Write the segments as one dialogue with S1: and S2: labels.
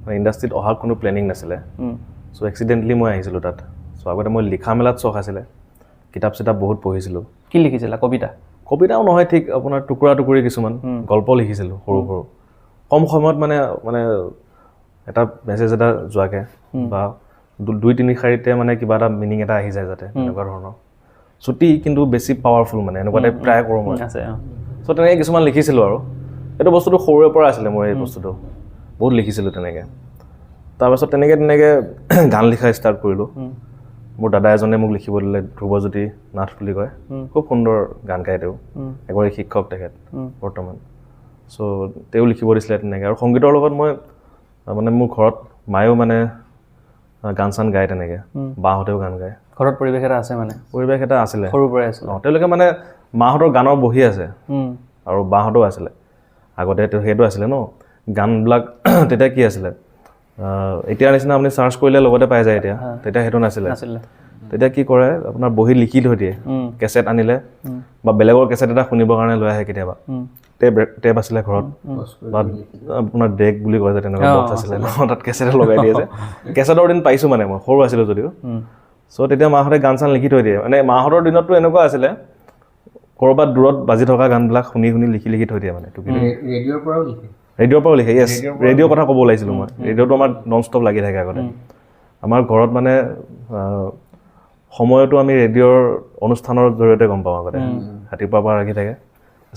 S1: মানে ইণ্ডাষ্ট্ৰীত অহাৰ কোনো প্লেনিং নাছিলে চ' এক্সিডেণ্টলি মই আহিছিলোঁ তাত চ' আগতে মই লিখা মেলাত চখ আছিলে কিতাপ চিতাপ বহুত পঢ়িছিলোঁ
S2: কি লিখিছিলা কবিতা
S1: কবিতাও নহয় ঠিক আপোনাৰ টুকুৰা টুকুৰি কিছুমান গল্প লিখিছিলোঁ সৰু সৰু কম সময়ত মানে মানে এটা মেছেজ এটা যোৱাকৈ বা 2-3 শাৰীতে মানে কিবা এটা মিনিং এটা আহি যায় যাতে এনেকুৱা ধৰণৰ ছুটি কিন্তু বেছি পাৱাৰফুল মানে এনেকুৱা টাইপ ট্ৰাই কৰোঁ মই চ' তেনেকৈ কিছুমান লিখিছিলোঁ আৰু এইটো বস্তুটো সৰুৰে পৰা আছিলে মোৰ এই বস্তুটো বহুত লিখিছিলোঁ তেনেকৈ তাৰপাছত তেনেকৈ গান লিখা ষ্টাৰ্ট কৰিলোঁ মোৰ দাদা এজনে মোক লিখিব দিলে ধ্ৰুৱজ্যোতি নাথ বুলি কয় খুব সুন্দৰ গান গায় তেওঁ এগৰাকী শিক্ষক তেখেত বৰ্তমান চ' তেওঁ লিখিব দিছিলে তেনেকৈ আৰু সংগীতৰ লগত মই মানে মোৰ ঘৰত মায়েও মানে গান চান গায় তেনেকৈ বাহঁতেও গান গায়
S2: ঘৰত পৰিৱেশ এটা আছে মানে
S1: পৰিৱেশ এটা আছিলে
S2: সৰুৰ পৰাই আছিলে
S1: তেওঁলোকে মানে মাহঁতৰ গানৰ বহি আছে আৰু বাহঁতেও আছিলে আগতে সেইটো আছিলে ন গানবিলাক তেতিয়া কি আছিলে এতিয়া নিচিনা আপুনি চাৰ্চ কৰিলে লগতে পাই যায় এতিয়া তেতিয়া সেইটো নাছিলে তেতিয়া কি কৰে আপোনাৰ বহি লিখি থৈ দিয়ে কেছেট আনিলে বা বেলেগৰ কেছেট এটা শুনিবৰ কাৰণে লৈ আহে কেতিয়াবা টেপ আছিলে ঘৰত বা আপোনাৰ ডেক বুলি কয় যে তেনেকুৱা বক্স আছিলে তাত কেছেট লগাই দিয়ে যে কেছেটৰ দিন পাইছোঁ মানে মই সৰু আছিলোঁ যদিও চ' তেতিয়া মাহঁতে গান চান লিখি থৈ দিয়ে মানে মাহঁতৰ দিনততো এনেকুৱা আছিলে ক'ৰবাত দূৰত বাজি থকা গানবিলাক শুনি লিখি থৈ দিয়ে মানে ৰেডিঅ'ৰ পৰাও লিখে য়েছ ৰেডিঅ'ৰ কথা ক'ব ওলাইছিলোঁ মই ৰেডিঅ'টো আমাৰ নন ষ্টপ লাগি থাকে আগতে আমাৰ ঘৰত মানে সময়তো আমি ৰেডিঅ'ৰ অনুষ্ঠানৰ জৰিয়তে গম পাওঁ আগতে ৰাতিপুৱাৰ পৰা ৰাখি থাকে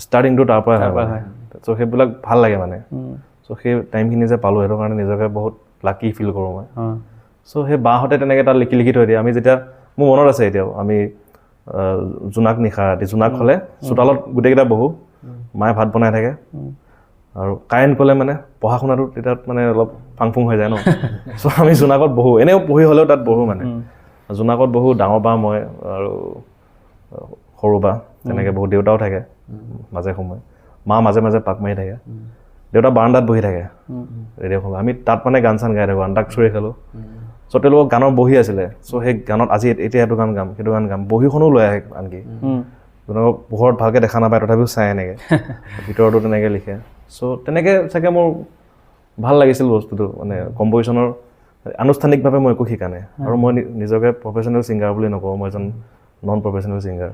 S1: ষ্টাৰ্টিংটো তাৰ পৰাই হয় চ' সেইবিলাক ভাল লাগে মানে চ' সেই টাইমখিনি যে পালোঁ সেইটো কাৰণে নিজকে বহুত লাকি ফিল কৰোঁ মই চ' সেই বাহঁতে তেনেকৈ তাত লিখি থৈ দিয়ে আমি যেতিয়া মোৰ মনত আছে এতিয়াও আমি জোনাক নিশা ৰাতি জোনাক হ'লে চোতালত গোটেইকেইটা বহো মায়ে ভাত বনাই থাকে আৰু কাৰেণ্ট গ'লে মানে পঢ়া শুনাটো তেতিয়া মানে অলপ ফাংফুং হৈ যায় ন চ' আমি জোনাকত বহোঁ এনেও পঢ়ি হ'লেও তাত বহোঁ মানে জোনাকত বহোঁ ডাঙৰ বা মই আৰু সৰু বা তেনেকৈ বহুত দেউতাও থাকে মাজে সময়ে মা মাজে মাজে পাক মাৰি থাকে দেউতা বাৰান্দাত বহি থাকে ৰেডিঅ'খন আমি তাত মানে গান চান গাই থাকোঁ আন্তাক্ষৰী খেলোঁ চ' তেওঁলোকৰ গানৰ বহি আছিলে চ' সেই গানত আজি এতিয়া এইটো গান গাম সেইটো গান গাম বহীখনো লৈ আহে আনকি জোনাকক পোহৰত ভালকৈ দেখা নাপায় তথাপিও চাই এনেকৈ ভিতৰতো তেনেকৈ লিখে চ' তেনেকৈ চাগে মোৰ ভাল লাগিছিল বস্তুটো মানে কম্প'জিশ্যনৰ আনুষ্ঠানিকভাৱে মই একো শিকা নাই আৰু মই নিজকে প্ৰফেশ্যনেল ছিংগাৰ বুলি নকওঁ মই এজন নন প্ৰফেশ্যনেল ছিংগাৰ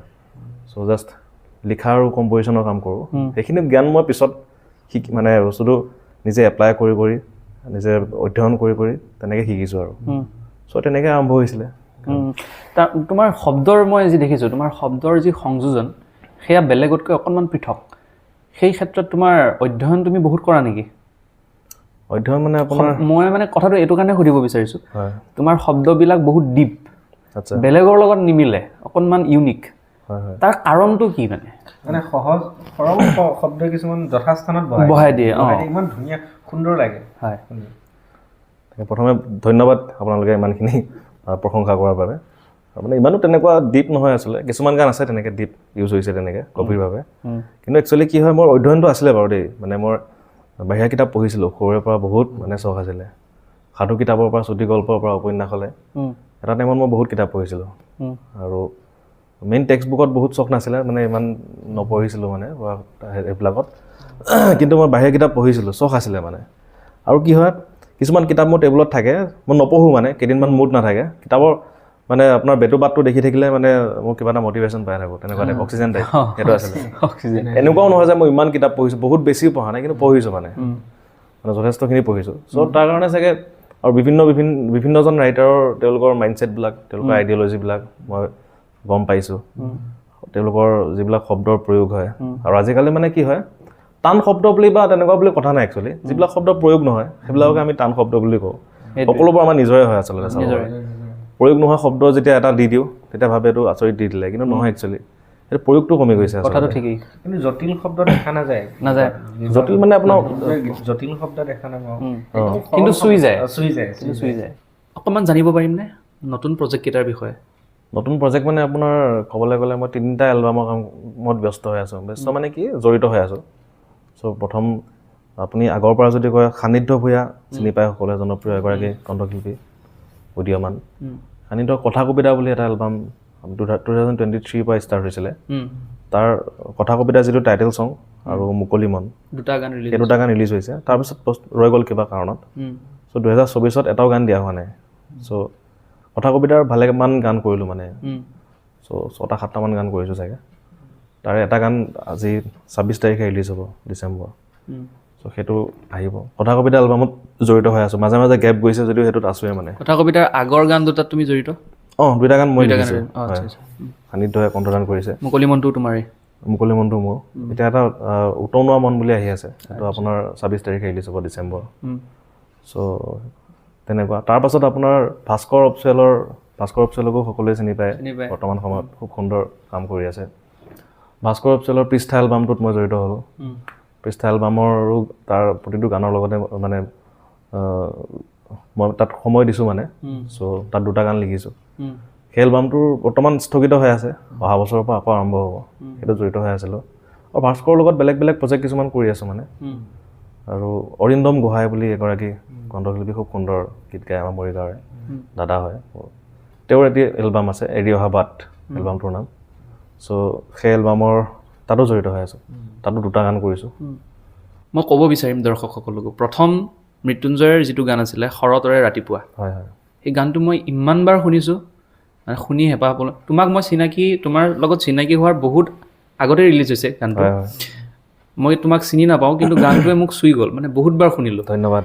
S1: চ' জাষ্ট লিখা আৰু কম্প'জিশ্যনৰ কাম কৰোঁ সেইখিনি জ্ঞান মই পিছত মানে বস্তুটো নিজে এপ্লাই কৰি নিজে অধ্যয়ন কৰি তেনেকৈ শিকিছোঁ আৰু চ' তেনেকৈ আৰম্ভ হৈছিলে
S2: তোমাৰ শব্দৰ মই যি দেখিছোঁ তোমাৰ শব্দৰ যি সংযোজন সেয়া বেলেগতকৈ অকণমান পৃথক সেই ক্ষেত্ৰত তোমাৰ অধ্যয়ন তুমি বহুত কৰা নেকি
S1: অধ্যয়ন মানে আপোনাৰ
S2: মই মানে কথাটো এইটো কাৰণে সুধিব বিচাৰিছোঁ তোমাৰ শব্দবিলাক বহুত ডিপ বেলেগৰ লগত নিমিলে অকণমান ইউনিক তাৰ কাৰণটো কি মানে
S3: সহজ সৰল শব্দ কিছুমান যথাস্থানত
S2: বহাই দিয়ে
S3: ইমান ধুনীয়া সুন্দৰ লাগে
S2: হয়
S1: প্ৰথমে ধন্যবাদ আপোনালোকে ইমানখিনি প্ৰশংসা কৰাৰ বাবে মানে ইমানো তেনেকুৱা ডিপ নহয় আচলতে কিছুমান গান আছে তেনেকৈ ডিপ ইউজ হৈছে তেনেকৈ গভীৰভাৱে কিন্তু একচুৱেলি কি হয় মোৰ অধ্যয়নটো আছিলে বাৰু দেই মানে মই বাহিৰা কিতাপ পঢ়িছিলোঁ সৰুৰে পৰা বহুত মানে চখ আছিলে সাধু কিতাপৰ পৰা চুটি গল্পৰ পৰা উপন্যাসলৈ এটা টাইমত মই বহুত কিতাপ পঢ়িছিলোঁ আৰু মেইন টেক্সট বুকত বহুত চখ নাছিলে মানে ইমান নপঢ়িছিলোঁ মানে এইবিলাকত কিন্তু মই বাহিৰা কিতাপ পঢ়িছিলোঁ চখ আছিলে মানে আৰু কি হয় কিছুমান কিতাপ মোৰ টেবুলত থাকে মই নপঢ়োঁ মানে কেইদিনমান মুড নাথাকে কিতাপৰ মানে আপোনাৰ বেটুপাতটো দেখি থাকিলে মানে মোৰ কিবা এটা মটিভেশ্যন পাই থাকোঁ তেনেকুৱা টাইপ অক্সিজেন টাইপ সেইটো আছিলে এনেকুৱাও নহয় যে মই ইমান কিতাপ পঢ়িছোঁ বহুত বেছিও পঢ়া নাই কিন্তু পঢ়িছোঁ মানে যথেষ্টখিনি পঢ়িছোঁ চ' তাৰ কাৰণে চাগে আৰু বিভিন্নজন ৰাইটাৰৰ তেওঁলোকৰ মাইণ্ডছেটবিলাক তেওঁলোকৰ আইডিঅ'লজিবিলাক মই গম পাইছোঁ তেওঁলোকৰ যিবিলাক শব্দৰ প্ৰয়োগ হয় আৰু আজিকালি মানে কি হয় টান শব্দ বুলি বা তেনেকুৱা বুলি কথা নাই একচুৱেলি যিবিলাক শব্দ প্ৰয়োগ নহয় সেইবিলাককে আমি টান শব্দ বুলি কওঁ সকলোবোৰ আমাৰ নিজৰে হয় আচলতে প্ৰয়োগ নোহোৱা শব্দ যেতিয়া এটা দি দিওঁ তেতিয়া ভাবে এইটো আচৰিত দি দিলে কিন্তু নহয় একচুৱেলি সেইটো প্ৰয়োগটো কমি গৈছে
S2: কথাটো ঠিকেই
S3: কিন্তু জটিল শব্দ দেখা নাযায়
S1: জটিল মানে আপোনাৰ
S3: জটিল শব্দ দেখা নাপাওঁ
S2: কিন্তু চুই যায় অকণমান জানিব পাৰিমনে নতুন প্ৰজেক্টকেইটাৰ বিষয়ে
S1: নতুন প্ৰজেক্ট মানে আপোনাৰ ক'বলৈ গ'লে মই 3টা এলবামৰ কামত ব্যস্ত হৈ আছোঁ মানে কি জড়িত হৈ আছোঁ চ' প্ৰথম আপুনি আগৰ পৰা যদি কয় সান্নিধ্য ভূঞা চিনি পায় সকলোৱে জনপ্ৰিয় এগৰাকী কণ্ঠশিল্পী উদীয়মান সান্নিধ্য কথা কবিতা বুলি এটা এলবাম 2023 পৰা ষ্টাৰ্ট হৈছিলে তাৰ কথা কবিতা যিটো টাইটেল ছং আৰু মুকলি মন
S2: দুটা গান
S1: ৰিলিজ হৈছে তাৰপিছত ৰৈ গ'ল কিবা কাৰণত চ' চ' 2024 এটাও গান দিয়া হোৱা নাই চ' কথা কবিতাৰ ভালেমান গান কৰিলোঁ মানে চ' 6-7টামান গান কৰিছোঁ চাগে তাৰে এটা গান আজি 26 তাৰিখে ৰিলিজ হ'ব ডিচেম্বৰ চ' সেইটো আহিব কথা কবিতা এলবামত জড়িত হৈ আছোঁ মাজে মাজে গেপ গৈছে যদিও সেইটোত আছোৱে মানে
S2: কথা কবিতাৰ আগৰ গান দুটাত তুমি জড়িত
S1: দুইটা গান মই লিখিছোঁ সান্নিধ্যই কণ্ঠদান কৰিছে
S2: মুকলি মনটো তোমাৰে
S1: মুকলি মনটো মোৰ এতিয়া এটা উতনোৱা মন বুলি আহি আছে সেইটো আপোনাৰ 26 তাৰিখে ৰিলিজ হ'ব ডিচেম্বৰ চ' তেনেকুৱা তাৰপাছত আপোনাৰ ভাস্কৰ অপচেলকো সকলোৱে চিনি পায় বৰ্তমান সময়ত খুব সুন্দৰ কাম কৰি আছে ভাস্কৰ অপচেলৰ পৃষ্ঠা এলবামটোত মই জড়িত হ'লোঁ পৃষ্ঠা এলবামৰো তাৰ প্ৰতিটো গানৰ লগতে মানে মই তাত সময় দিছোঁ মানে চ' তাত 2টা গান লিখিছোঁ সেই এলবামটোৰ বৰ্তমান স্থগিত হৈ আছে অহা বছৰৰ পৰা আকৌ আৰম্ভ হ'ব সেইটো জড়িত হৈ আছিলোঁ আৰু ভাস্কৰৰ লগত বেলেগ প্ৰজেক্ট কিছুমান কৰি আছোঁ মানে আৰু অৰিন্দম গোহাঁই বুলি এগৰাকী কণ্ঠশিল্পী খুব সুন্দৰ গীত গায় আমাৰ মৰিগাঁৱৰে দাদা হয় তেওঁৰ এটি এলবাম আছে এৰি অহা বাট এলবামটোৰ নাম চ' সেই এলবামৰ তাতো জড়িত হৈ আছোঁ তাতো 2টা গান কৰিছোঁ
S2: মই ক'ব বিচাৰিম দৰ্শকসকলকো প্ৰথম মৃত্যুঞ্জয়ৰ যিটো গান আছিলে শৰতৰে ৰাতিপুৱা
S1: হয়
S2: সেই গানটো মই ইমানবাৰ শুনিছোঁ মানে শুনি হেঁপাহ পালোঁ তোমাক মই তোমাৰ লগত চিনাকি হোৱাৰ বহুত আগতে ৰিলিজ হৈছে গানটো মই তোমাক চিনি নাপাওঁ কিন্তু গানটোৱে মোক চুই গ'ল মানে বহুতবাৰ শুনিলোঁ
S1: ধন্যবাদ